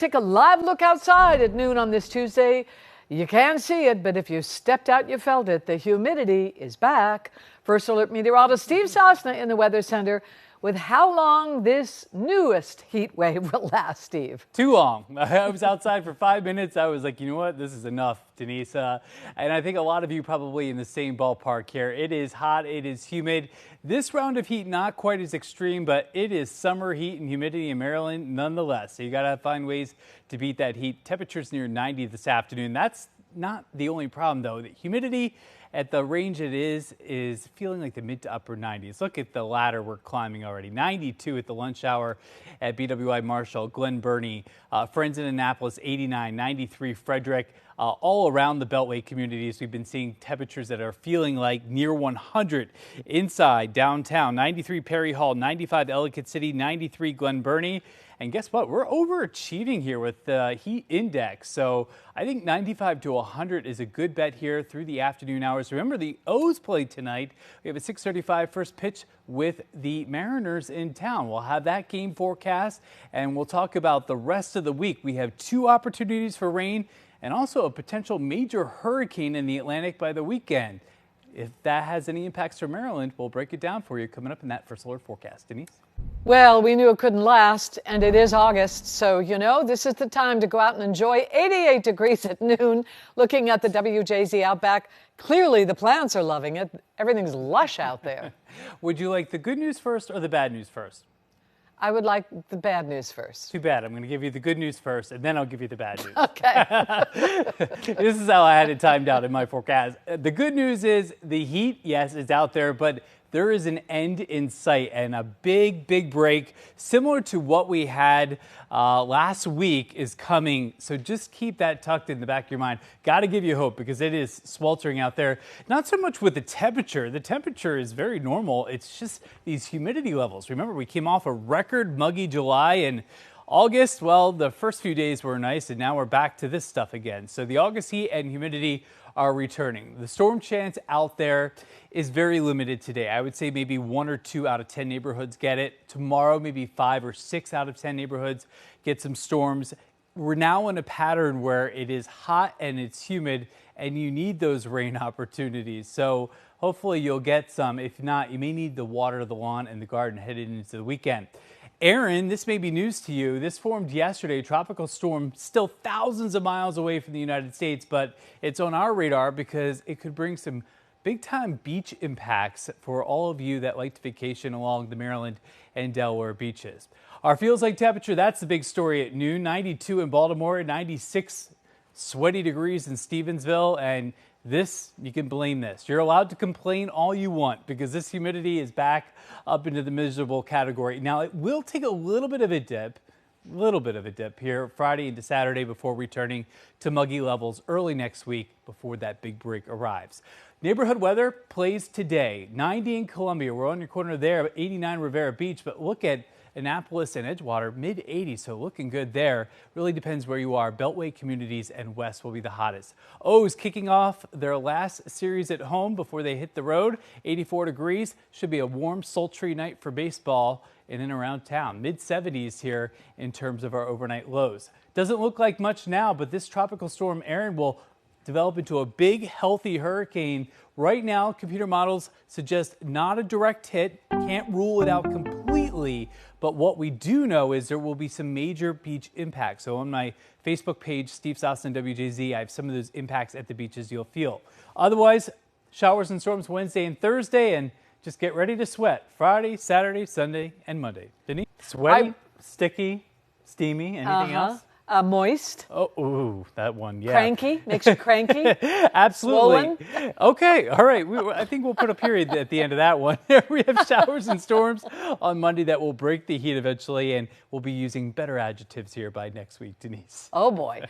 Take a live look outside at noon on this Tuesday. You can't see it, but if you stepped out, you felt it. The humidity is back. First Alert meteorologist Steve Sosna in the Weather Center with how long this newest heat wave will last, Steve. Too long. I was outside for 5 minutes. I was like, you know what? This is enough, Denise. And I think a lot of you probably in the same ballpark here. It is hot. It is humid. This round of heat not quite as extreme, but it is summer heat and humidity in Maryland nonetheless. So you got to find ways to beat that heat. Temperatures near 90 this afternoon. That's not the only problem, though. The humidity at the range it is feeling like the mid to upper 90s. Look at the ladder we're climbing already. 92 at the lunch hour at BWI Marshall, Glen Burnie, Friends in Annapolis, 89, 93 Frederick. All around the Beltway communities, we've been seeing temperatures that are feeling like near 100 inside downtown. 93 Perry Hall, 95 Ellicott City, 93 Glen Burnie. And guess what? We're overachieving here with the heat index. So I think 95 to 100 is a good bet here through the afternoon hours. Remember, the O's play tonight. We have a 6:35 first pitch with the Mariners in town. We'll have that game forecast, and we'll talk about the rest of the week. We have 2 opportunities for rain and also a potential major hurricane in the Atlantic by the weekend. If that has any impacts for Maryland, we'll break it down for you coming up in that First Alert forecast. Denise? Well, we knew it couldn't last, and it is August, so you know this is the time to go out and enjoy 88 degrees at noon. Looking at the WJZ Outback, clearly the plants are loving it. Everything's lush out there. Would you like the good news first or the bad news first? I would like the bad news first. Too bad. I'm going to give you the good news first, and then I'll give you the bad news. Okay. This is how I had it timed out in my forecast. The good news is the heat, yes, is out there, but there is an end in sight and a big, big break similar to what we had last week is coming. So just keep that tucked in the back of your mind. Got to give you hope because it is sweltering out there. Not so much with the temperature. The temperature is very normal. It's just these humidity levels. Remember, we came off a record muggy July and August, well, the first few days were nice, and now we're back to this stuff again. So the August heat and humidity are returning. The storm chance out there is very limited today. I would say maybe 1 or 2 out of 10 neighborhoods get it. Tomorrow, maybe 5 or 6 out of 10 neighborhoods get some storms. We're now in a pattern where it is hot and it's humid, and you need those rain opportunities. So hopefully you'll get some. If not, you may need to water the lawn and the garden headed into the weekend. Aaron, this may be news to you. This formed yesterday. Tropical storm still thousands of miles away from the United States, but it's on our radar because it could bring some big-time beach impacts for all of you that like to vacation along the Maryland and Delaware beaches. Our feels like temperature, that's the big story at noon. 92 in Baltimore, 96 sweaty degrees in Stevensville, and this, you can blame this. You're allowed to complain all you want because this humidity is back up into the miserable category. Now, it will take a little bit of a dip here Friday into Saturday before returning to muggy levels early next week before that big break arrives. Neighborhood weather plays today. 90 in Columbia. We're on your corner there, 89 Rivera Beach, but look at Annapolis and Edgewater, mid-80s, so looking good there. Really depends where you are. Beltway communities and west will be the hottest. O's kicking off their last series at home before they hit the road. 84 degrees. Should be a warm, sultry night for baseball in and around town. Mid-70s here in terms of our overnight lows. Doesn't look like much now, but this tropical storm, Aaron, will develop into a big, healthy hurricane. Right now, computer models suggest not a direct hit. Can't rule it out completely. But what we do know is there will be some major beach impacts. So on my Facebook page, Steve Sosna WJZ, I have some of those impacts at the beaches you'll feel. Otherwise, showers and storms Wednesday and Thursday, and just get ready to sweat Friday, Saturday, Sunday, and Monday. Denise? Sweaty, sticky, steamy, anything else? Moist. Oh, ooh, that one, yeah. Cranky, makes you cranky. Absolutely. Swollen. Okay, all right. I think we'll put a period at the end of that one. We have showers and storms on Monday that will break the heat eventually, and we'll be using better adjectives here by next week, Denise. Oh, boy.